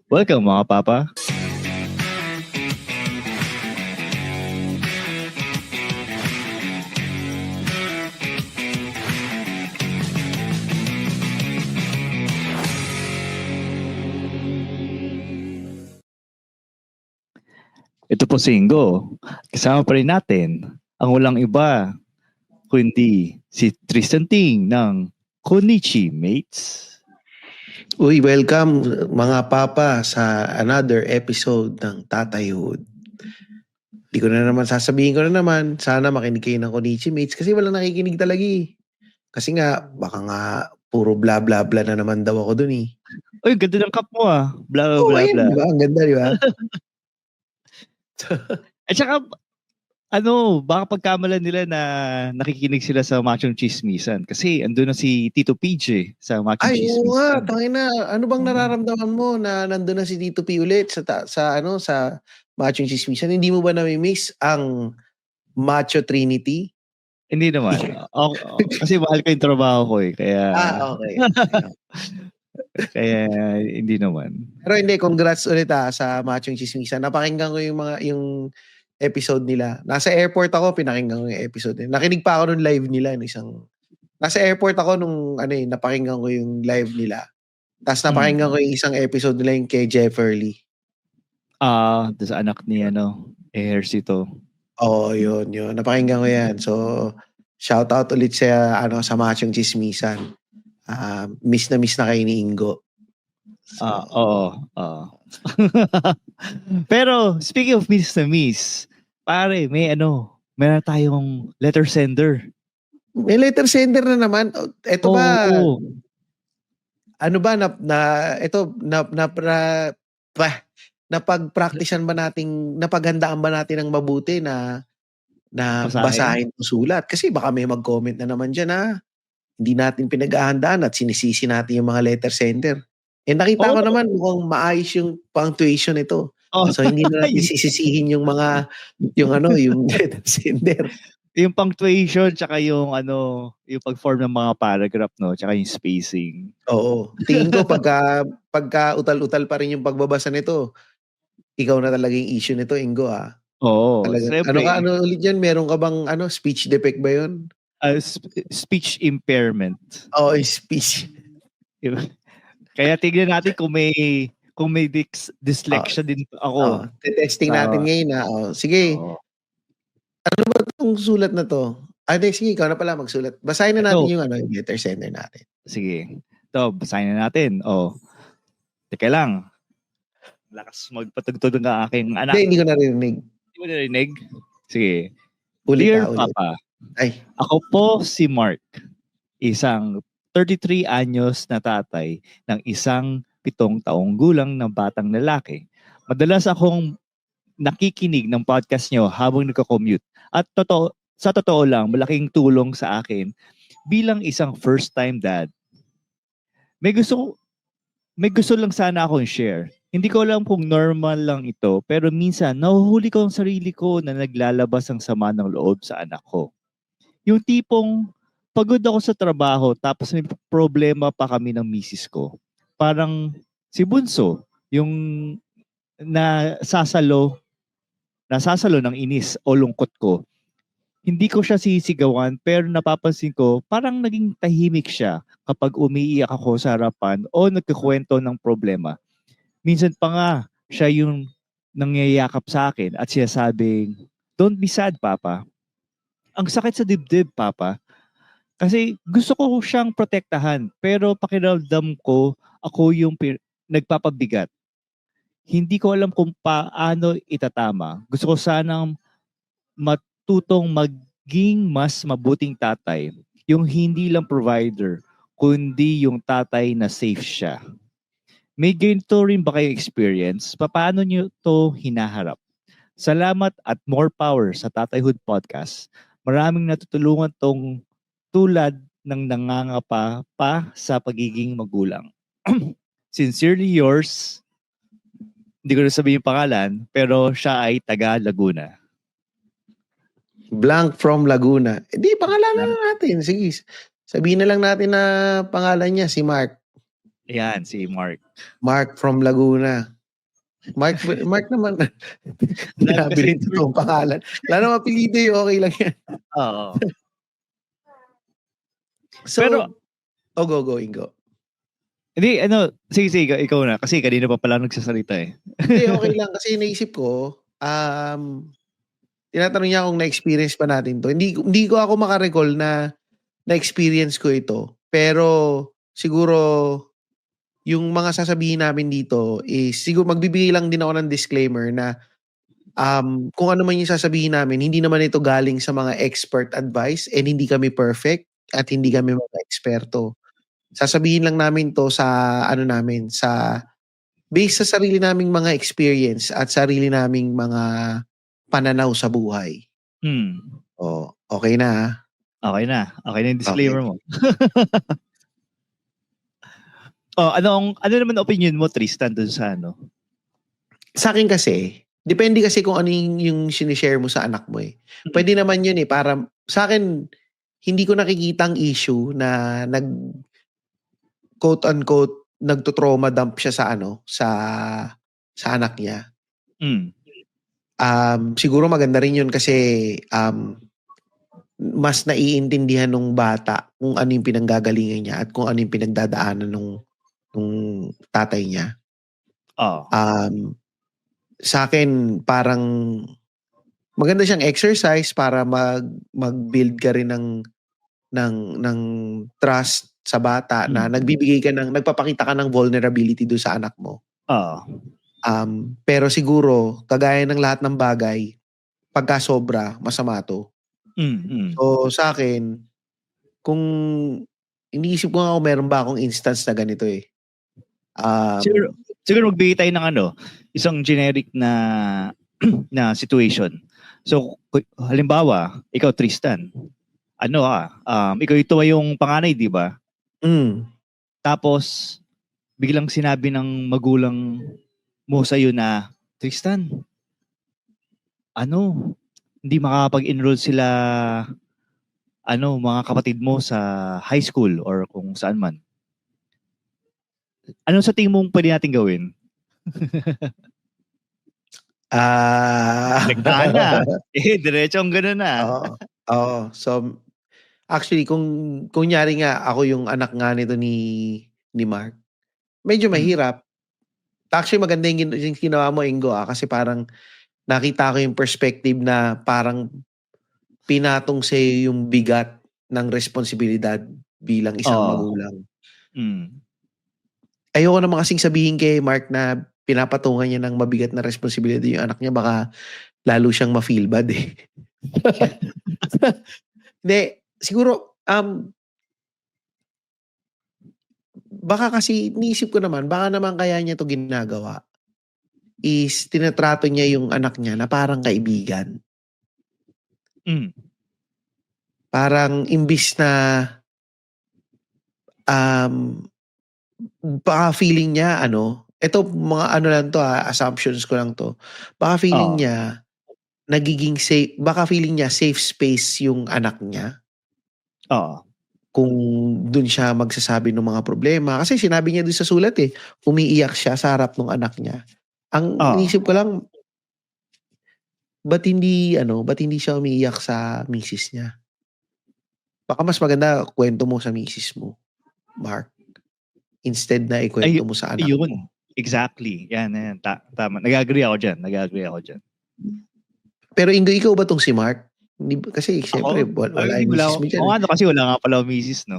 Welcome mga papa. Ito po si Ingo. Kasama pa rin natin ang walang iba kundi si Tristan Ting ng Konichi Mates. Uy, welcome mga papa sa another episode ng Tatayhood. Sasabihin ko na naman, sana makinig kayo ng Konichi Mates kasi walang nakikinig talaga eh. Kasi nga, baka nga puro bla bla bla na naman daw ako dun eh. Uy, ganda ng cup mo ah. Bla bla Oo, bla ayun, bla. diba? Ang ganda, di ba? At saka, baka pagkamalan nila na nakikinig sila sa Machong Chismisan. Kasi andun na si Tito PJ sa Machong Ay, oo nga, Chismisan. tangina. Ano bang nararamdaman mo na nandun na si Tito P ulit sa Machong Chismisan? Hindi mo ba nami-miss ang Macho Trinity? Hindi naman. Kasi mahal ko yung trabaho ko eh. Kaya, Okay. kaya hindi naman. Pero hindi, congrats ulit sa Machong Chismisan. Napakinggan ko yung episode nila. Nasa airport ako, pinakinggan ko yung episode nila. Nakinig pa ako nung live nila. Nasa airport ako nung napakinggan ko yung live nila. Tapos napakinggan ko yung isang episode nila yung kay Jefferly. Sa anak ni Ejercito. Oo, yun. Napakinggan ko yan. So, shout out ulit sa Machong Chismisan. Miss na kayo ni Ingo. So, Oo. Pero, speaking of miss na miss, pare, meron tayong letter sender. May letter sender na naman. Ito ba? Oo. Ano ba napaghandaan ba natin ng mabuti na basahin o sulat? Kasi baka may mag-comment na naman dyan na hindi natin pinag-ahandaan at sinisisi natin yung mga letter sender. Nakita ko naman mukhang maayos yung punctuation nito. So hindi na natin sisisihin yung letter sender. Yung punctuation tsaka yung pag-form ng mga paragraph, no, tsaka yung spacing. Oo. Tingin ko pagka utal-utal pa rin yung pagbabasa nito, ikaw na talaga yung issue nito, Ingo Oo. Talaga. Ano ulit yan? Meron ka bang speech defect ba yun? Speech impairment. Oo, speech. Kaya tignan natin kung may dyslexia din ako. Testing natin ngayon Sige. Ano ba itong sulat na to? Sige, ikaw na pala magsulat. Basahin na natin yung letter sender natin. Sige. Ito, basahin na natin. Teka lang. Lakas magpatugtog ng aking anak. Hindi ko narinig. Hindi mo narinig? Sige. Ulit. Dear Papa, ako po si Mark, isang 33 anyos na tatay ng isang 7 taong gulang na batang lalaki. Madalas akong nakikinig ng podcast nyo habang nagko-commute. At sa totoo lang, malaking tulong sa akin bilang isang first-time dad. May gusto lang sana akong share. Hindi ko alam kung normal lang ito, pero minsan nahuhuli ko ang sarili ko na naglalabas ang sama ng loob sa anak ko. Yung tipong pagod ako sa trabaho tapos may problema pa kami ng misis ko. Parang si Bunso, yung nasasalo ng inis o lungkot ko. Hindi ko siya sisigawan pero napapansin ko parang naging tahimik siya kapag umiiyak ako sa harapan o nagkukwento ng problema. Minsan pa nga siya yung nangyayakap sa akin at sinasabing, "Don't be sad, Papa." Ang sakit sa dibdib, Papa. Kasi gusto ko siyang protektahan pero pakiramdam ko ako yung nagpapabigat. Hindi ko alam kung paano itatama. Gusto ko sanang matutong maging mas mabuting tatay. Yung hindi lang provider, kundi yung tatay na safe siya. May ganito rin ba kayo experience? Paano nyo to hinaharap? Salamat at more power sa Tatayhood Podcast. Maraming natutulungan tong tulad ng nangangapa pa sa pagiging magulang. Sincerely yours, hindi ko na sabihin yung pangalan, pero siya ay taga Laguna. Blank from Laguna. Pangalanan na natin. Sige. Sabihin na lang natin na pangalan niya, si Mark. Ayan, si Mark. Mark from Laguna. Mark naman. Sinabi rin totoong pangalan. Wala naman apelido yung okay lang yan. Oo. So, Pero, go, Ingo. hindi, sige, ikaw na. Kasi kanina pa pala nagsasalita eh. Hindi, okay lang. Kasi naisip ko, tinatanong niya kung na-experience pa natin to. Hindi ko ako makarecall na na-experience ko ito. Pero, siguro, yung mga sasabihin namin dito is, siguro magbibigay lang din ako ng disclaimer na kung ano man yung sasabihin namin, hindi naman ito galing sa mga expert advice and hindi kami perfect at hindi kami mga eksperto. Sasabihin lang namin to sa based sa sarili naming mga experience at sarili naming mga pananaw sa buhay. Oh, okay na. Okay na yung disclaimer Okay. mo. Ano naman opinion mo, Tristan, dun sa ano? Sa akin kasi, depende kasi kung ano yung sinishare mo sa anak mo eh. Pwede naman yun eh, para sa akin, hindi ko nakikita ang issue na quote-unquote, nagto-trauma dump siya sa sa anak niya. Siguro maganda rin yun kasi mas naiintindihan ng bata kung ano yung pinanggagalingan niya at kung ano yung pinagdadaanan nung tatay niya. Sa akin, parang maganda siyang exercise para mag-build ka rin ng trust sa bata na nagpapakita ka ng vulnerability do sa anak mo. Pero siguro, kagaya ng lahat ng bagay, pagka sobra, masama to. So, sa akin, kung iniisip ko nga kung meron ba akong instance na ganito eh. Siguro magbigay tayo ng isang generic na na situation. So, halimbawa, ikaw Tristan, ikaw ito ay yung panganay, di ba? Tapos, biglang sinabi ng magulang mo sa'yo na, Tristan, hindi makakapag-enroll sila, mga kapatid mo sa high school or kung saan man. Ano sa tingin mong pwede natin gawin? Nagtaan na. Diretsong gano'n na. Oo. So, actually, kung kunyari nga, ako yung anak nga nito ni Mark, medyo mahirap. Actually, maganda yung ginawa mo, Ingo, kasi parang nakita ko yung perspective na parang pinatong sa'yo yung bigat ng responsibilidad bilang isang magulang. Ayoko naman kasing sabihin kay Mark na pinapatungan niya ng mabigat na responsibilidad yung anak niya, baka lalo siyang ma-feel bad eh. Hindi, siguro, baka kasi, niisip ko naman, baka naman kaya niya to ginagawa is tinatrato niya yung anak niya na parang kaibigan. Parang imbis na baka feeling niya ito mga lang to assumptions ko lang to. Baka feeling niya nagiging safe, baka feeling niya safe space yung anak niya. Kung dun siya magsasabi ng mga problema. Kasi sinabi niya dun sa sulat umiiyak siya sa harap ng anak niya. Ang inisip ko lang, ba't hindi siya umiiyak sa misis niya? Baka mas maganda kwento mo sa misis mo, Mark. Instead na ikwento mo sa anak mo. Exactly. Yan. Tama. Nag-agree ako dyan. Pero Ingo, ikaw ba tong si Mark? Kasi siyempre, wala yung misis mo dyan. Kasi wala nga pala misis, no?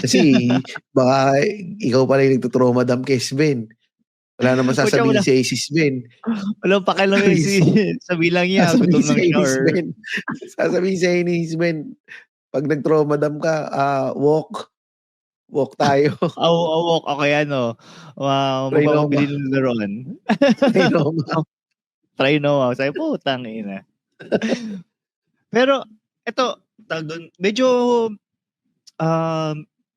Kasi baka ikaw pala yung nagtutrauma dump kay Sven. Wala naman sasabihin si Sis Ben. Walang pakialam sabihin lang niya. Gutom lang siya or... Sasabihin siya ni Sven, pag nag-trauma dump ka, walk tayo. Walk. Okay, magpapabili ng laruan. Trinoma. Sabi po, tangina. Pero, ito, medyo,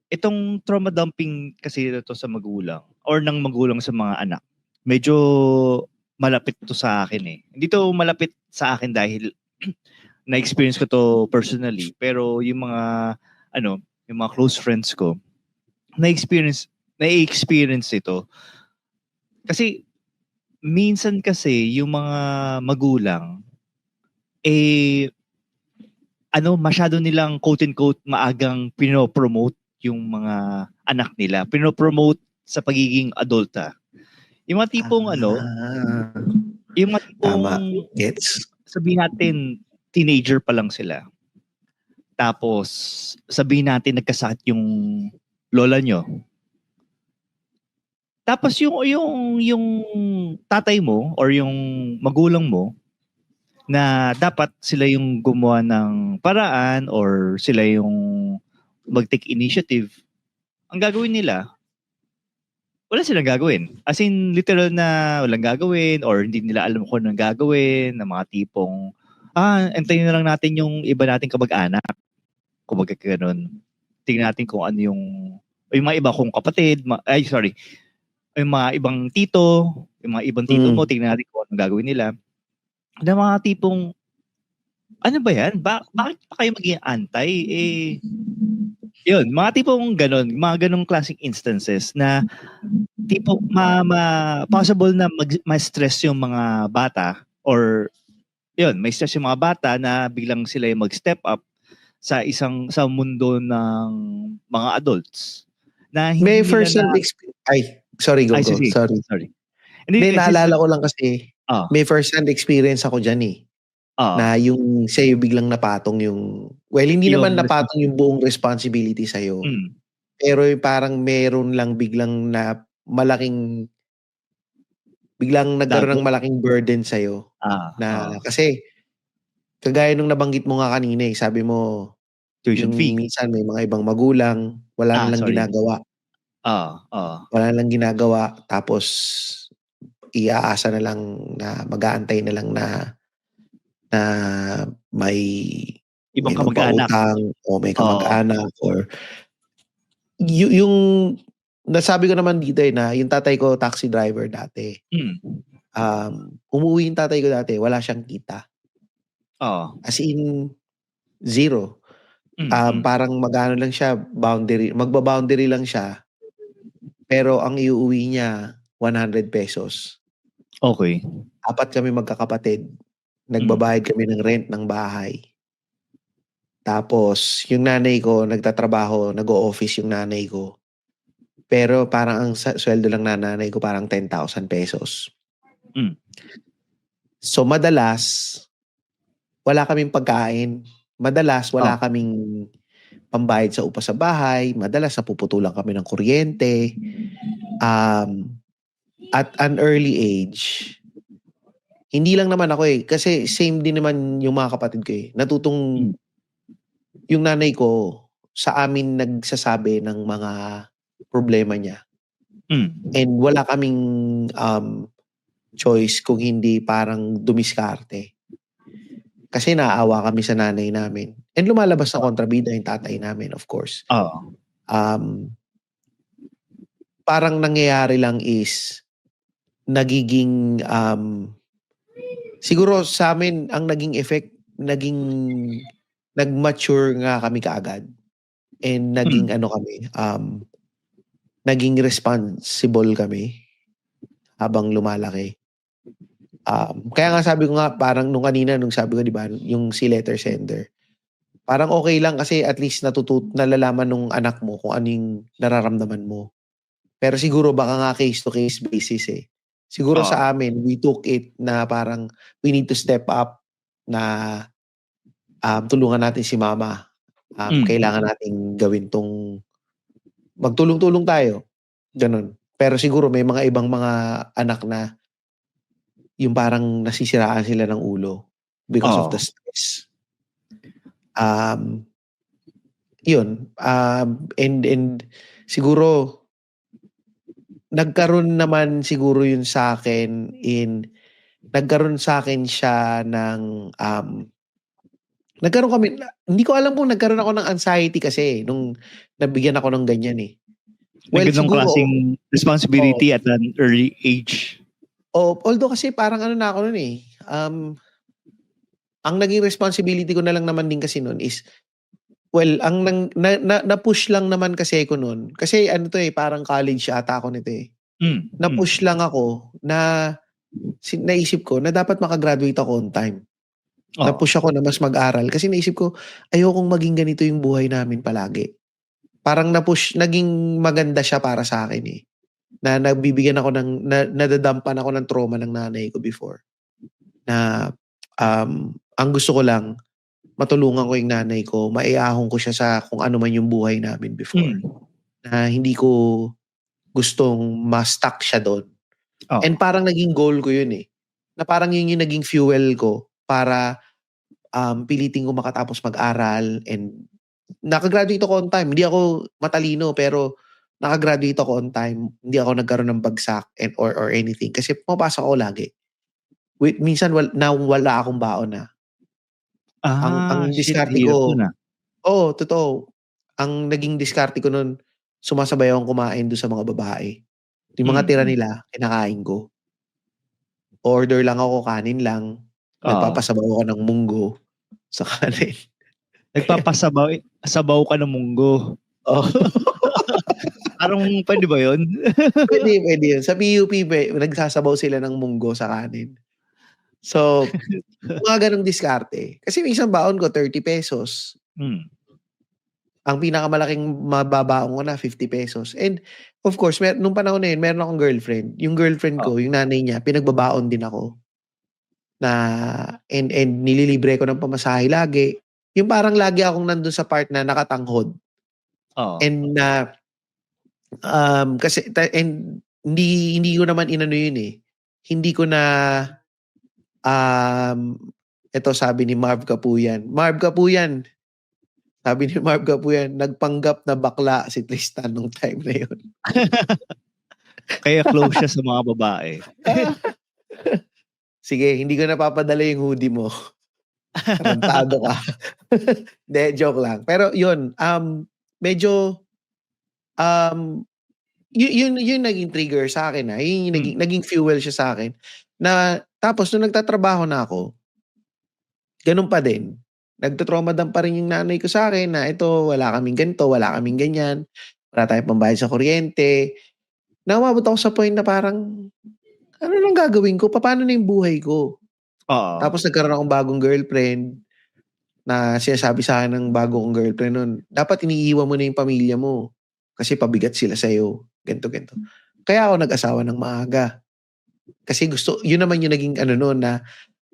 itong trauma dumping kasi ito sa magulang or ng magulang sa mga anak, medyo malapit to sa akin eh. Hindi to malapit sa akin dahil na-experience ko to personally, pero yung mga, yung mga close friends ko, na-experience na-experience ito. Kasi minsan kasi yung mga magulang masyado nilang quote-unquote maagang pinopromote yung mga anak nila. Pinopromote sa pagiging adulta. Yung mga tipong yung mga tipong Tama. Gets. sabihin natin teenager pa lang sila. Tapos sabihin natin nagkasakit yung lola nyo. Tapos yung tatay mo or yung magulang mo na dapat sila yung gumawa ng paraan or sila yung mag-take initiative, ang gagawin nila, wala silang gagawin. As in, literal na walang gagawin or hindi nila alam kung anong gagawin, na mga tipong, antayin na lang natin yung iba nating kamag-anak. Kung ganun. Tingnan natin kung ano yung mga iba kong kapatid, yung mga ibang tito, yung mga ibang tito mo, tingnan natin kung anong gagawin nila. Na mga tipong, ano ba yan? Bakit pa kayo maging antay? Yun, mga tipong ganon, mga ganong classic instances na tipo possible na ma-stress yung mga bata or yun, may stress yung mga bata na biglang sila yung mag-step up sa mundo ng mga adults. Na hindi may first hand experience. Sorry. Hindi, naalala ko lang kasi may first hand experience ako dyan eh. Na yung sa'yo biglang napatong yung hindi naman napatong yung buong responsibility sa'yo. Pero yung parang meron lang biglang na biglang nagkaroon ng malaking burden sa'yo. Kasi kagaya nung nabanggit mo nga kanina eh, sabi mo tuition fee. Minsan may mga ibang magulang wala lang ginagawa. Wala lang ginagawa tapos iaasa na lang na mag-aantay na lang na may ibang kamag-anak o may kamag-anak or yung nasabi ko naman dito na yung tatay ko taxi driver dati. Umuwi yung tatay ko dati, wala siyang kita. As in zero. Parang magano lang siya, magba-boundary lang siya. Pero ang iuuwi niya 100 pesos. Okay. 4 kami magkakapatid. Nagbabayad kami ng rent ng bahay. Tapos, yung nanay ko, nagtatrabaho, nag-o-office yung nanay ko. Pero parang ang sweldo lang na nanay ko parang 10,000 pesos. So, madalas, wala kaming pagkain. Madalas, wala kaming pambayad sa upa sa bahay. Madalas, napuputulan kami ng kuryente. At an early age, hindi lang naman ako eh. Kasi same din naman yung mga kapatid ko eh. Natutong yung nanay ko sa amin nagsasabi ng mga problema niya. And wala kaming choice kung hindi parang dumiskarte. Kasi naawa kami sa nanay namin. And lumalabas na kontrabida yung tatay namin, of course. Parang nangyayari lang is nagiging siguro sa amin ang naging effect, nag-mature nga kami kaagad. And naging naging responsible kami habang lumalaki. Kaya nga sabi ko nga parang nung kanina nung sabi ko 'di ba yung si letter sender. Parang okay lang kasi at least nalalaman nung anak mo kung ano yung nararamdaman mo. Pero siguro baka nga case to case basis eh. Siguro sa amin we took it na parang we need to step up na tulungan natin si mama. Kailangan nating gawin tong magtulong-tulong tayo. Ganun. Pero siguro may mga ibang mga anak na yung parang nasisiraan sila ng ulo because of the stress. Yun. And siguro nagkaroon naman siguro yun sa akin nagkaroon sa akin siya ng nagkaroon kami, hindi ko alam kung nagkaroon ako ng anxiety kasi nung nabigyan ako ng ganyan eh. Well, siguro klaseng responsibility at an early age. Although kasi parang ano na ako nun eh. Ang naging responsibility ko na lang naman din kasi nun is Well, ang na-push lang naman kasi ko nun. Kasi ano to parang college ata ako nito eh. Na-push lang ako na naisip ko na dapat makagraduate ako on time. Na-push ako na mas mag-aral kasi naisip ko ayokong maging ganito yung buhay namin palagi. Parang naging maganda siya para sa akin eh. Na nagbibigyan ako nadadampan ako ng trauma ng nanay ko before. Na ang gusto ko lang matulungan ko yung nanay ko, maiahon ko siya sa kung ano man yung buhay namin before. Na hindi ko gustong ma-stuck siya doon. And parang naging goal ko yun eh. Na parang yun yung naging fuel ko para pilitin ko makatapos mag-aral and nakagraduate ako on time. Hindi ako matalino pero nakagraduate ako on time. Hindi ako nagkaroon ng bagsak or anything kasi pumapasok ako lagi. Minsan wala akong baon na. Ang diskarte ko, totoo. Ang naging diskarte ko nun, sumasabay akong kumain doon sa mga babae. Yung mga tira nila, kinakain ko. Order lang ako, kanin lang. Nagpapasabaw ako ng munggo sa kanin. Sabaw ka ng munggo. Oh. Parang pwede ba yun? Pwede yun. Sa PUP, nagsasabaw sila ng munggo sa kanin. So, mga ganong diskarte. Kasi minsan baon ko, 30 pesos. Ang pinakamalaking mababaon ko na, 50 pesos. And, of course, nung panahon na yun, meron akong girlfriend. Yung girlfriend ko, yung nanay niya, pinagbabaon din ako. And nililibre ko ng pamasahe lagi. Yung parang lagi akong nandun sa part na nakatanghod. And kasi hindi ko naman inano yun eh. Hindi ko na ito sabi ni Marv Kapuyan. Sabi ni Marv Kapuyan, nagpanggap na bakla si Tristan nung time na yun. Kaya close siya sa mga babae. Sige, hindi ko napapadala yung hoodie mo. Tarantado ka. De, joke lang. Pero yun, medyo yun naging trigger sa akin. Yun naging fuel siya sa akin. Na tapos nung nagtatrabaho na ako, ganun pa din. Nagtatrauma pa rin yung nanay ko sa akin na ito, wala kaming ganito, wala kaming ganyan. Wala tayong pambayad sa kuryente. Nawabot ako sa point na parang, ano lang gagawin ko? Paano na yung buhay ko? Tapos nagkaroon akong bagong girlfriend na sinasabi sa akin ng bago kong girlfriend nun, dapat iniiwan mo na yung pamilya mo kasi pabigat sila sa'yo. Ganto. Kaya ako nag-asawa ng maaga. Kasi yun naman yung naging na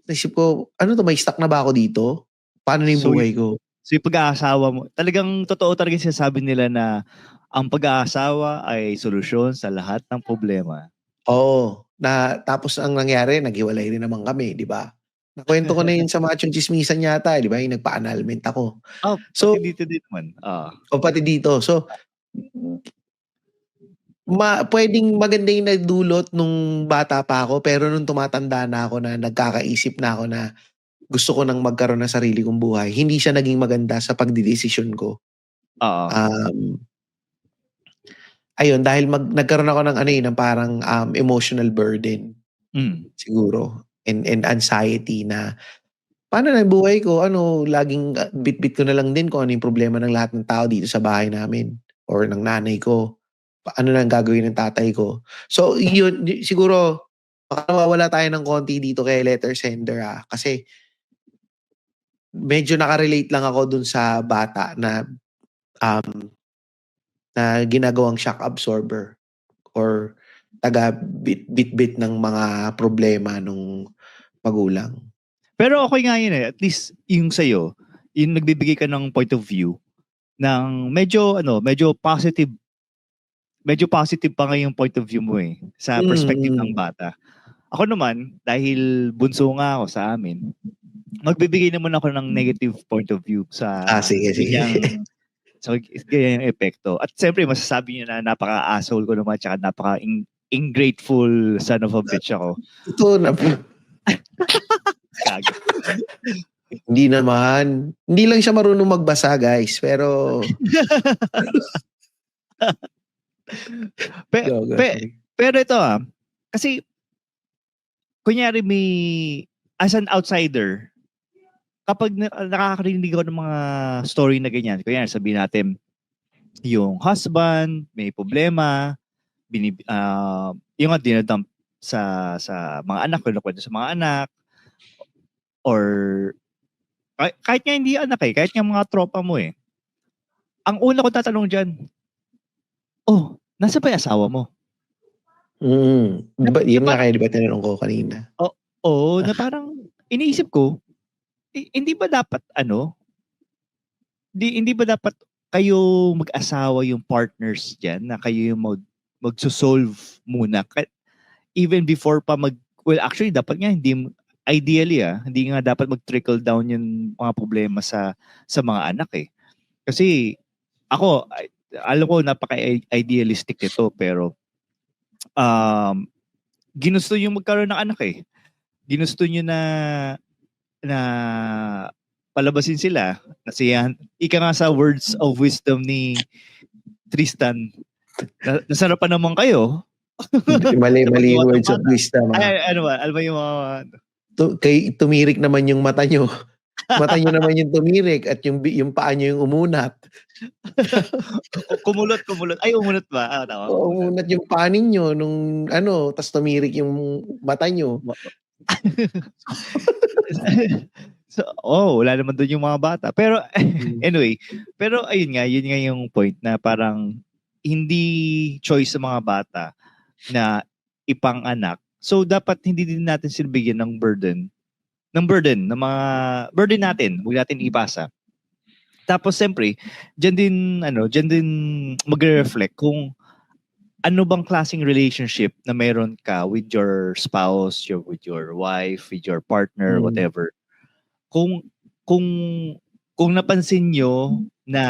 naisip ko, may stuck na ba ako dito? Paano na yung buhay ko? So yung pag-aasawa mo, talagang totoo talaga sinasabi nila na ang pag-aasawa ay solusyon sa lahat ng problema. Oo. Tapos ang nangyari, naghiwalay rin naman kami, di ba? Nakwento ko na yun sa Machong Chismisan yata, di ba? Yung nagpa-annulment ako. Pati dito din naman. Pati dito. So, pwedeng maganda yung nagdulot nung bata pa ako, pero nung tumatanda na ako na nagkakaisip na ako na gusto ko nang magkaroon ng sarili kong buhay, hindi siya naging maganda sa pagdidesisyon ko. Ayun, dahil nagkaroon ako ng parang emotional burden. Siguro. And anxiety na paano na yung buhay ko? Laging bit-bit ko na lang din kung ano yung problema ng lahat ng tao dito sa bahay namin or ng nanay ko. Ano lang gagawin ng tatay ko. So, yun, siguro, baka nawawala tayo ng konti dito kay letter sender kasi medyo nakarelate lang ako dun sa bata na ginagawang shock absorber or taga bit-bit ng mga problema nung magulang. Pero okay nga yun eh. At least yung sa'yo, yung nagbibigay ka ng point of view ng medyo positive. Medyo positive pa nga yung point of view mo eh. Sa perspective ng bata. Ako naman, dahil bunso nga ako sa amin, magbibigay naman ako ng negative point of view sa sige. sa ganyang epekto. At siyempre, masasabi niyo na napaka-asshole ko naman tsaka napaka-ingrateful son of a bitch ako. Ito na po. Hindi naman. Hindi lang siya marunong magbasa, guys. Pero... pero ito kasi kunyari as an outsider, kapag nakakarinig ako ng mga story na ganyan, kaya sabihin natin, yung husband may problema, yung nga dinadump sa mga anak, kinukwento sa mga anak, or kahit nga hindi anak kahit nga mga tropa mo ang una ko tatanong dyan, nasa ba yung asawa mo? Diba, yun nga kayo, diba tinanong ko kanina? Oo, na parang iniisip ko, hindi ba dapat hindi ba dapat kayo mag-asawa yung partners dyan na kayo yung magso-solve muna even before pa well actually dapat nga ideally hindi nga dapat mag-trickle down yung mga problema sa mga anak kasi ako alam ko napaka-idealistic ito pero ginusto yung magkaroon ng anak ginusto nyo na palabasin sila. Nasiyahan. Ika nga sa words of wisdom ni Tristan, nasarapan naman kayo. Mali yung words of wisdom. Ano ba yung mga... Tumirik naman yung mata nyo. Mata nyo naman yung tumirik at yung paa nyo yung umunat. kumulot. Ay, umunat ba? Tama. Umunat yung paa ninyo nung tas tumirik yung mata nyo. So, wala naman doon yung mga bata. Pero anyway, pero yun nga yung point na parang hindi choice sa mga bata na ipang-anak. So dapat hindi din natin sila bigyan ng burden ng mga burden natin, huwag natin ipasa. Tapos siyempre, diyan din magre-reflect kung ano bang klaseng relationship na meron ka with your spouse, with your wife, with your partner, whatever. Kung napansin nyo na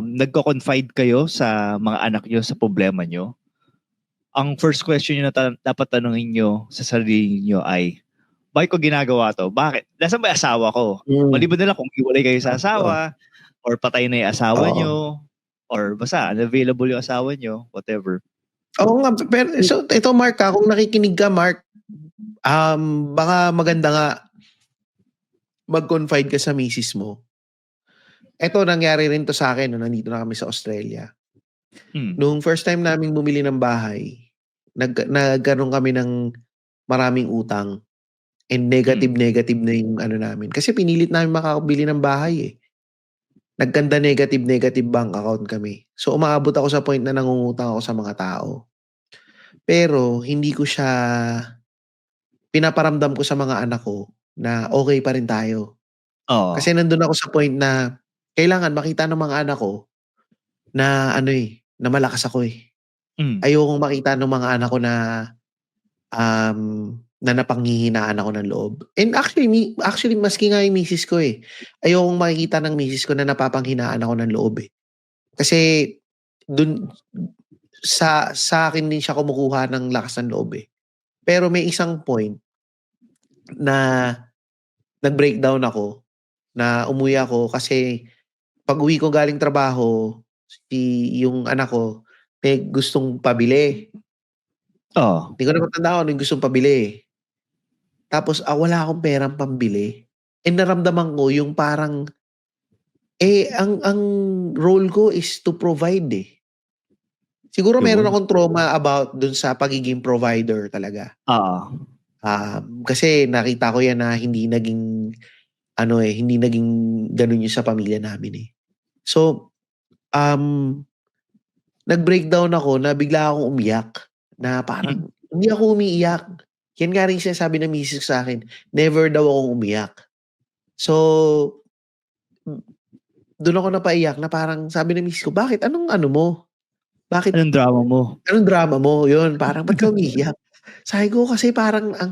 nagko-confide kayo sa mga anak nyo sa problema nyo, ang first question nyo na dapat tanungin nyo sa sarili nyo ay, bakit ko ginagawa to? Bakit? Nasaan ba yung asawa ko? Maliban na lang kung hiwalay kayo sa asawa, or patay na yung asawa nyo, or basta unavailable yung asawa nyo, whatever. Oo nga, pero so ito Mark, kung nakikinig ka Mark, baka maganda nga mag-confide ka sa misis mo. Ito, nangyari rin to sa akin nung nandito na kami sa Australia. Nung first time naming bumili ng bahay, nagkaroon kami ng maraming utang and negative na yung namin. Kasi pinilit namin makakabili ng bahay Nagkanda negative bank account kami. So umaabot ako sa point na nangungutang ako sa mga tao. Pero hindi ko siya pinaparamdam ko sa mga anak ko na okay pa rin tayo. Kasi nandun ako sa point na kailangan makita ng mga anak ko na na malakas ako Ayokong makita ng mga anak ko na na napanghihinaan ako ng loob. And actually maski nga yung misis ko ayokong makikita ng misis ko na napapanghinaan ako ng loob Kasi dun sa akin din siya kumukuha ng lakas ng loob Pero may isang point na nag-breakdown ako, na umuwi ako kasi pag-uwi ko galing trabaho, yung anak ko may gustong pabili. Hindi ko na matandaan ano yung gustong pabili. Tapos wala akong perang pambili. And naramdaman ko yung parang ang role ko is to provide Siguro meron akong trauma about dun sa pagiging provider talaga. Kasi nakita ko yan na hindi naging hindi naging ganun yung sa pamilya namin So, nag-breakdown ako na bigla akong umiyak na parang hindi ako umiiyak. Yan nga rin sinasabi ng misis sa akin, never daw akong umiyak. So, doon ako napaiyak na parang sabi ng misis ko, bakit? Anong mo? Bakit? Anong drama mo? Anong drama mo? Yun, parang ba't ka umiiyak? Sabi ko kasi parang ang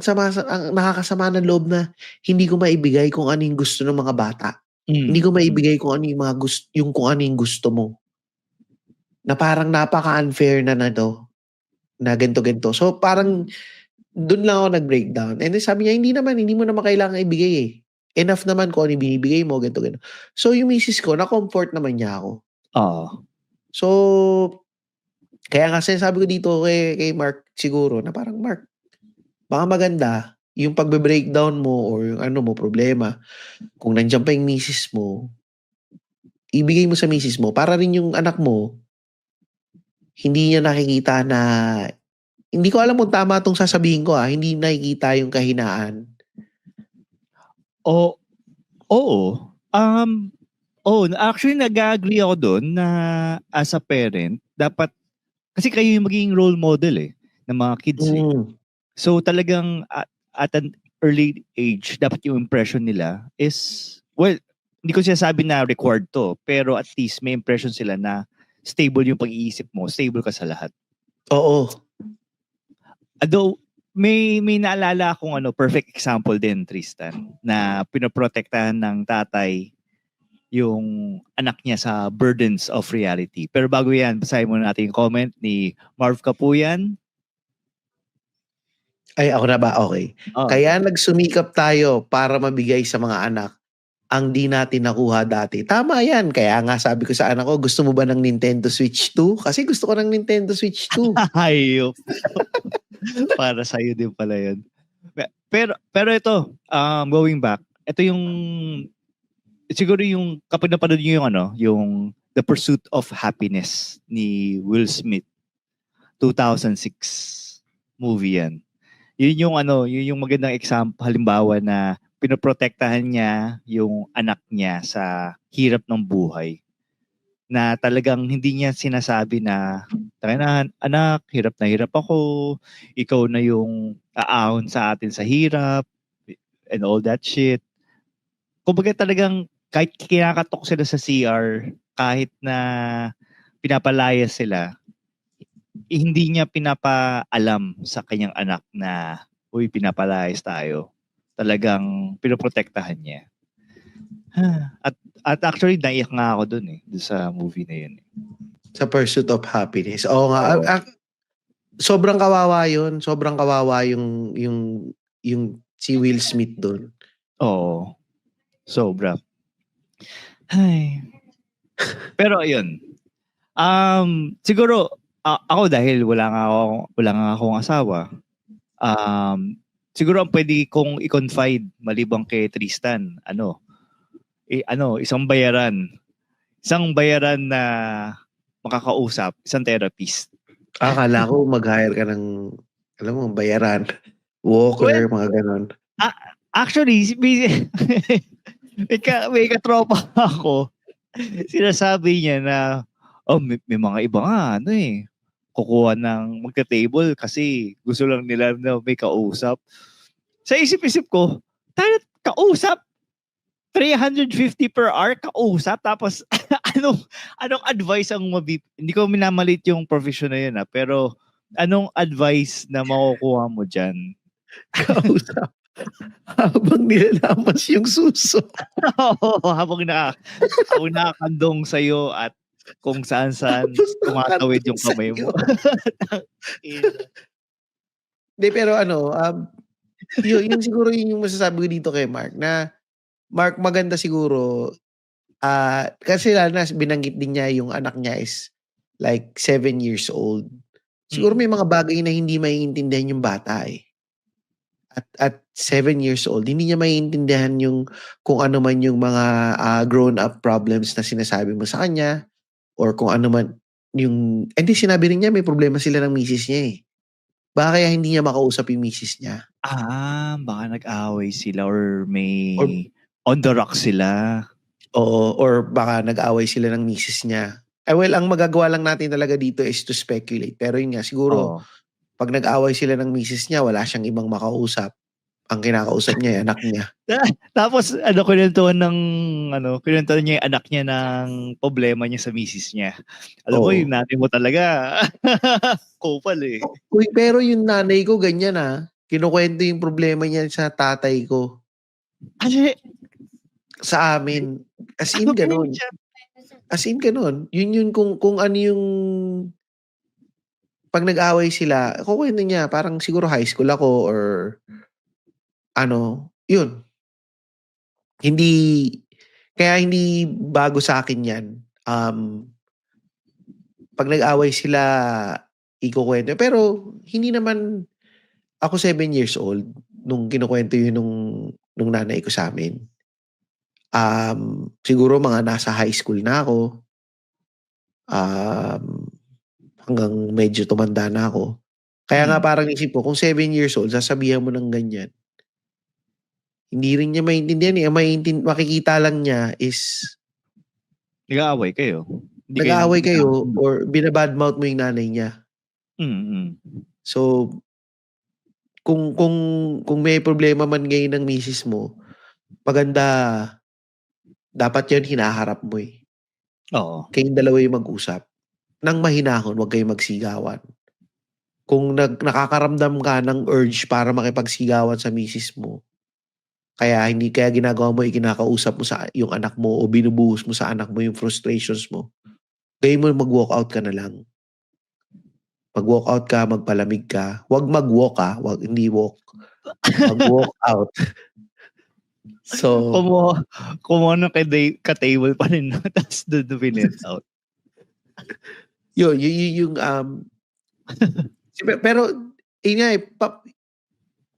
nakakasama ng loob na hindi ko maibigay kung ano yung gusto ng mga bata. Hindi ko maibigay kung ano yung mga gusto, kung ano yung gusto mo. Na parang napaka-unfair na to. Na ganito. So parang doon lang ako nag-breakdown. And then sabi niya, hindi mo naman kailangan ibigay Enough naman kung ano yung binibigay mo, ganito. So yung misis ko, na-comfort naman niya ako. So, kaya nga sinasabi ko dito kay Mark siguro na parang, Mark, baka maganda yung pagbe-breakdown mo or yung ano mo, problema, kung nandiyan pa yung misis mo, ibigay mo sa misis mo para rin yung anak mo, hindi niya nakikita na, hindi ko alam kung tama itong sasabihin ko hindi nakikita yung kahinaan. O, oo. Actually nag-agree ako doon na as a parent, dapat, kasi kayo yung magiging role model ng mga kids So talagang at an early age, dapat yung impression nila is, well, hindi ko sinasabi na required to, pero at least may impression sila na stable yung pag-iisip mo, stable ka sa lahat. Oo. Although, may naalala akong perfect example din, Tristan, na pinoprotektahan ng tatay yung anak niya sa burdens of reality. Pero bago yan, basahin muna natin yung comment ni Marv Kapuyan. Ay, ako na ba? Okay. Kaya nagsumikap tayo para mabigay sa mga anak ang di natin nakuha dati. Tama yan. Kaya nga sabi ko sa anak ko, gusto mo ba ng Nintendo Switch 2? Kasi gusto ko ng Nintendo Switch 2. Hayop. Para sa'yo din pala yun. Pero ito, going back, ito yung, siguro yung, kapag napanood nyo yung The Pursuit of Happiness ni Will Smith, 2006 movie yan. Yun yung magandang example, halimbawa na pinoprotektahan niya yung anak niya sa hirap ng buhay. Na talagang hindi niya sinasabi na, anak, hirap na hirap ako, ikaw na yung aahon sa atin sa hirap, and all that shit. Kumbaga talagang kahit kinakatok sila sa CR, kahit na pinapalaya sila, hindi niya pinapaalam sa kanyang anak na, uy, pinapalayas tayo. Talagang pinoprotektahan niya. At actually, naiyak nga ako dun dun sa movie na yun. Sa Pursuit of Happiness. Oo nga. Sobrang kawawa yun. Sobrang kawawa yung si Will Smith dun. Oo. Sobra. Ay. Pero ayun. Siguro, ako dahil wala nga akong asawa, siguro ang pwede kong i-confide malibang kay Tristan, isang bayaran na makakausap, isang therapist. Akala ko mag-hire ka ng, alam mo, bayaran, walker, mga ganon. Actually, may katropa ako, sinasabi niya na, may mga iba nga, kukuha ng magka-table kasi gusto lang nila na may kausap. Sa isip-isip ko, tayo kausap, 350 per hour kausap, tapos anong advice ang hindi ko minamalit yung profession na yun pero anong advice na makukuha mo dyan? Kausap. Habang nilalamas yung suso. habang nakakandong sa'yo at kung saan tumatawid yung kamay mo. Hindi, pero yun siguro yung masasabi ko dito kay Mark, na Mark, maganda siguro, kasi lalo na binanggit din niya yung anak niya is like 7 years old. Siguro may mga bagay na hindi maiintindihan yung bata At 7 years old, hindi niya maiintindihan yung kung ano man yung mga grown-up problems na sinasabi mo sa kanya or kung ano man yung, sinabi rin niya may problema sila ng misis niya Baka kaya hindi niya makausap yung misis niya. Baka nag-away sila or may on the rock sila. Oo, or baka nag-away sila ng misis niya. Well, ang magagawa lang natin talaga dito is to speculate. Pero yun nga, siguro, pag nag-away sila ng misis niya, wala siyang ibang makausap. Ang kinakausap niya ay anak niya. Tapos, kinentuhan niya yung anak niya ng problema niya sa misis niya. Alam mo, yung nanay mo talaga. Kupal Uy, pero yung nanay ko ganyan kinukwento yung problema niya sa tatay ko. Sa amin. As in, ganun. As in, ganun. Yun kung ano yung pag nag-away sila, kukwento niya, parang siguro high school ako or yun. Kaya hindi bago sa akin yan. Pag nag-away sila, ikukwento. Pero, hindi naman ako 7 years old. nung kinukwento yun nung nanay ko sa amin. Siguro mga nasa high school na ako. Hanggang medyo tumanda na ako. Kaya nga parang isip ko, kung 7 years old, sasabihan mo ng ganyan. Hindi rin niya maintindihan eh. Makikita lang niya is Nag-aaway kayo. nag-aaway kayo or binabadmouth mo yung nanay niya. So, kung may problema man ngayon ng misis mo, maganda, dapat yun hinaharap mo eh. Oo. Kayong dalawa yung mag-usap. Nang mahinahon, huwag kayong magsigawan. Kung nakakaramdam ka ng urge para makipagsigawan sa misis mo, kaya ginagawa mo, ikinakausap mo sa yung anak mo o binubuhos mo sa anak mo yung frustrations mo, gawin mo mag-walk out ka na lang. Mag-walk out ka, magpalamig ka. Huwag mag-walk hindi walk. Mag-walk out. So, kumuha ng ka-table pa rin, tapos doon pinit out. yung pero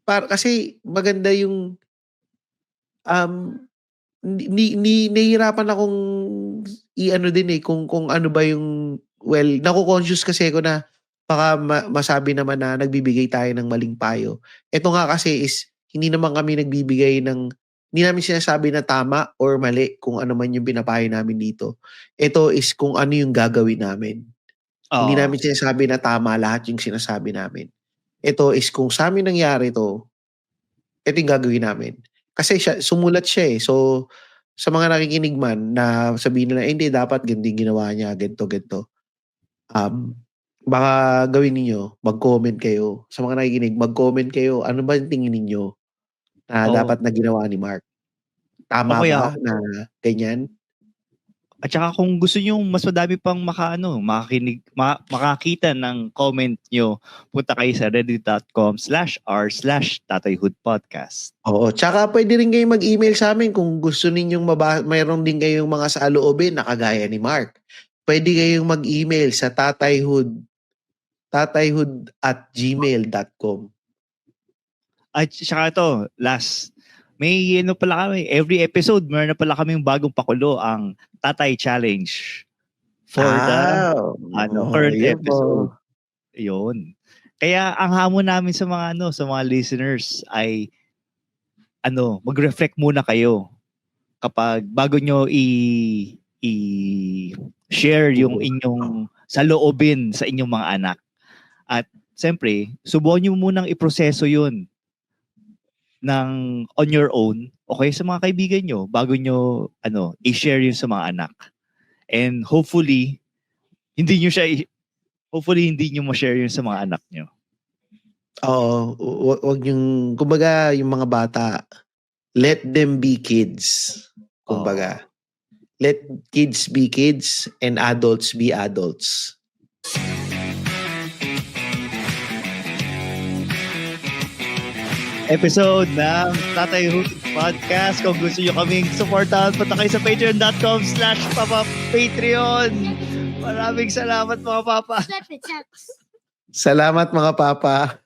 kasi maganda yung nahihirapan akong i-ano din eh kung ano ba yung nako-conscious kasi ako na baka masabi naman na nagbibigay tayo ng maling payo. Ito nga kasi is hindi naman kami nagbibigay ng, hindi namin sinasabi na tama or mali kung ano man yung pinapayo namin dito. Ito is kung ano yung gagawin namin. Hindi namin sinasabi na tama lahat yung sinasabi namin. Ito is kung sa amin nangyari ito yung gagawin namin. Kasi sumulat siya eh. So, sa mga nakikinig man na sabihin nila, hindi, dapat ganito ginawa niya, ganito. Baka gawin ninyo, mag-comment kayo. Sa mga nakikinig, mag-comment kayo. Ano ba yung tingin ninyo na dapat na ginawa ni Mark? Tama ba na ganyan? At saka kung gusto nyo mas madami pang makakita ng comment nyo, punta kayo sa reddit.com/r/tatayhoodpodcast. Oo, tsaka pwede rin kayo mag-email sa amin kung gusto ninyong mayroon din kayong mga saloobin na kagaya ni Mark. Pwede kayong mag-email sa tatayhood@gmail.com. At saka ito, last, may pala kami, every episode, meron na pala kaming bagong pakulo, ang Tatay Challenge for the current episode. Yun. Kaya ang hamon namin sa mga listeners ay mag-reflect muna kayo kapag bago nyo i-share yung inyong saloobin sa inyong mga anak. At siyempre, subukan nyo munang iproseso yun on your own, okay, sa mga kaibigan nyo, bago nyo i-share yun sa mga anak. And hopefully hindi nyo ma-share yun sa mga anak nyo. Oo, wag yung, kumbaga, yung mga bata, let them be kids. Kumbaga, let kids be kids and adults be adults. Episode ng Tatay Hood Podcast. Kung gusto nyo kaming supportahan, punta kayo sa patreon.com/papapatreon. Maraming salamat mga papa. Salamat mga papa.